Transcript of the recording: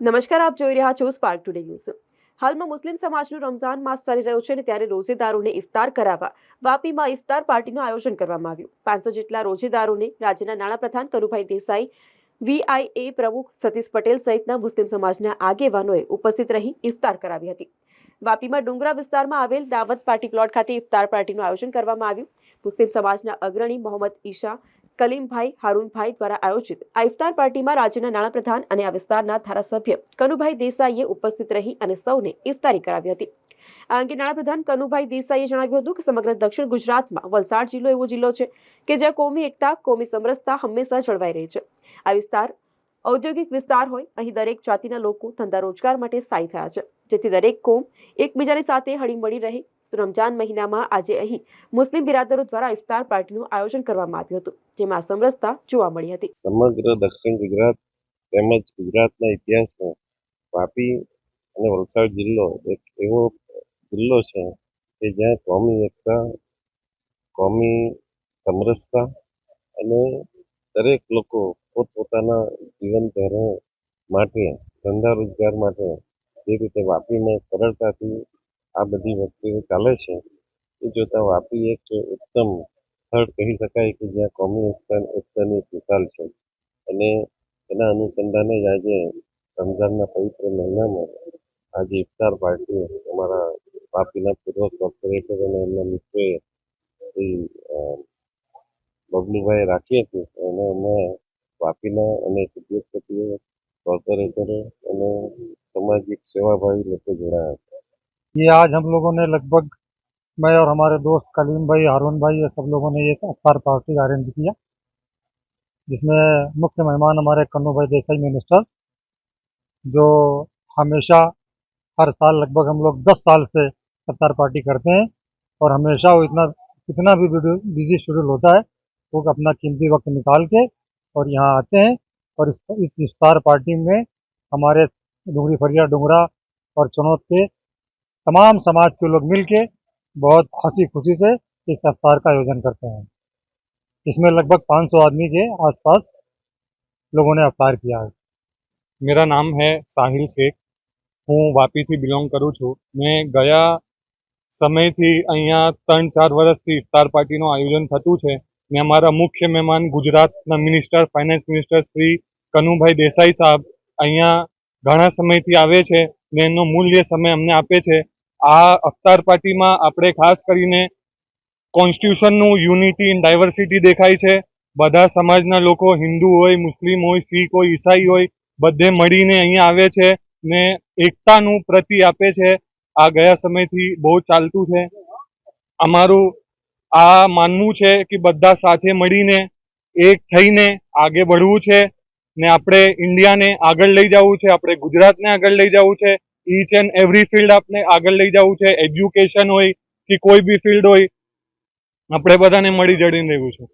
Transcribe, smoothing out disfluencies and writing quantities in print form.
નમસ્કાર, આપ જોઈ રહ્યા છો સ્પાર્ક ટુડે ન્યૂઝ। હાલમાં મુસ્લિમ સમાજનું રમઝાન માસ ચાલી રહ્યો છે અને ત્યારે રોજેદારોને ઇફતાર કરાવવા વાપીમાં ઇફતાર પાર્ટીનું આયોજન કરવામાં આવ્યું। 500 જેટલા રોજેદારોને રાજ્યના નાણાપ્રધાન કનુભાઈ દેસાઈ, VIA પ્રમુખ સતીશ પટેલ સહિતના મુસ્લિમ સમાજના આગેવાનોએ ઉપસ્થિત રહી ઇફતાર કરાવી હતી। વાપીમાં ડુંગરા વિસ્તારમાં આવેલ દાવત પાર્ટી પ્લોટ ખાતે ઇફતાર પાર્ટીનું આયોજન કરવામાં આવ્યું। મુસ્લિમ સમાજના અગ્રણી મોહમ્મદ ઈશા, કલીમભાઈ, હારૂનભાઈ દ્વારા આયોજિત આ ઇફતાર પાર્ટીમાં રાજ્યના નાણાપ્રધાન અને આ વિસ્તારના ધારાસભ્ય કનુભાઈ દેસાઈએ ઉપસ્થિત રહી અને સૌને ઇફતારી કરાવી હતી। આ અંગે નાણાપ્રધાન કનુભાઈ દેસાઈએ જણાવ્યું હતું કે સમગ્ર દક્ષિણ ગુજરાતમાં વલસાડ જિલ્લો એવો જિલ્લો છે કે જ્યાં કોમી એકતા, કોમી સમરસતા હંમેશા જળવાઈ રહી છે। આ વિસ્તાર ઔદ્યોગિક વિસ્તાર હોય, અહીં દરેક જાતિના લોકો ધંધા રોજગાર માટે સ્થાયી થયા છે, જેથી દરેક કોમ એકબીજાની સાથે હળીમળી રહે। રમજાન મહિનામાં આજે અહીં મુસ્લિમ બિરાદરો દ્વારા ઇફતાર પાર્ટીનું આયોજન કરવામાં આવ્યું હતું, જેમાં સમરસતા જોવા મળી હતી। સમગ્ર દક્ષિણ ગુજરાત તેમજ ગુજરાતના ઇતિહાસમાં વાપી અને વલસાડ જિલ્લો એક એવો જિલ્લો છે કે જ્યાં કોમી એકતા, કોમી સમરસતા અને દરેક લોકો પોતપોતાના જીવન ધોરણ માટે, ધંધા રોજગાર માટે જે રીતે વાપીમાં સરળતાથી આ બધી વસ્તુઓ ચાલે છે એ જોતાં વાપી એક ઉત્તમ સ્થળ કહી શકાય કે જ્યાં કોમી એકતાની એક મિસાલ છે। અને એના અનુસંધાને જ આજે રમઝાનના પવિત્ર મહિનામાં આજે ઇફતાર પાર્ટી અમારા વાપીના પૂર્વ કોર્પોરેટર અને એમના મિત્રોએ બબલુભાઈ રાખી હતી અને અમે વાપીના અનેક ઉદ્યોગપતિઓ, કોર્પોરેટરો અને सामाजिक सेवाभावी लोग जुड़ा है। ये आज हम लोगों ने लगभग मैं और हमारे दोस्त कलीम भाई, हारून भाई, ये सब लोगों ने ये इफ्तार पार्टी अरेंज किया, जिसमें मुख्य मेहमान हमारे कन्नू भाई देसाई मिनिस्टर, जो हमेशा हर साल लगभग हम लोग 10 साल से इफ्तार पार्टी करते हैं और हमेशा वो कितना भी बिजी शेड्यूल होता है वो अपना कीमती वक्त निकाल के और यहाँ आते हैं और इस इफ्तार पार्टी में हमारे डुंगरी फरिया, डुंगरा और चनौत के तमाम समाज के लोग मिलके बहुत हंसी खुशी से इस इफ्तार का आयोजन करते हैं। इसमें लगभग 500 आदमी के आसपास लोगों ने इफ्तार किया है। मेरा नाम है साहिल शेख, हूँ वापी थी बिलोंग करूँ छूँ। मैं गया समयथी अहींया 3-4 वर्षथी इफ्तार पार्टीનું આયોજન થતું છે ને અમારા મુખ્ય મહેમાન ગુજરાતના minister, finance minister Shri Kanubhai Desai સાહેબ અહીંયા ઘણા સમયથી આવે છે ને એનો મૂલ્ય સમય અમને આપે છે। આ ઇફતાર પાર્ટીમાં આપણે ખાસ કરીને કોન્સ્ટિટ્યુશનનું યુનિટી ઇન ડાયવર્સિટી દેખાય છે। બધા સમાજના લોકો, હિન્દુ હોય, મુસ્લિમ હોય, શીખ હોય, ઈસાઈ હોય, બધે મળીને અહીંયા આવે છે ને એકતાનું પ્રતિ આપે છે। આ ગયા સમયથી બહુ ચાલતું છે। અમારું આ માનવું છે કે બધા સાથે મળીને એક થઈને આગે बढ़વું છે ને આપણે ઇન્ડિયાને આગળ લઈ જવું છે, આપણે ગુજરાતને આગળ લઈ જવું છે। ઈચ એન્ડ એવરી ફિલ્ડ આપણે આગળ લઈ જવું છે, એજ્યુકેશન હોય કે કોઈ બી ફિલ્ડ હોય, આપણે બધાને મળી જડીને રહેવું છે।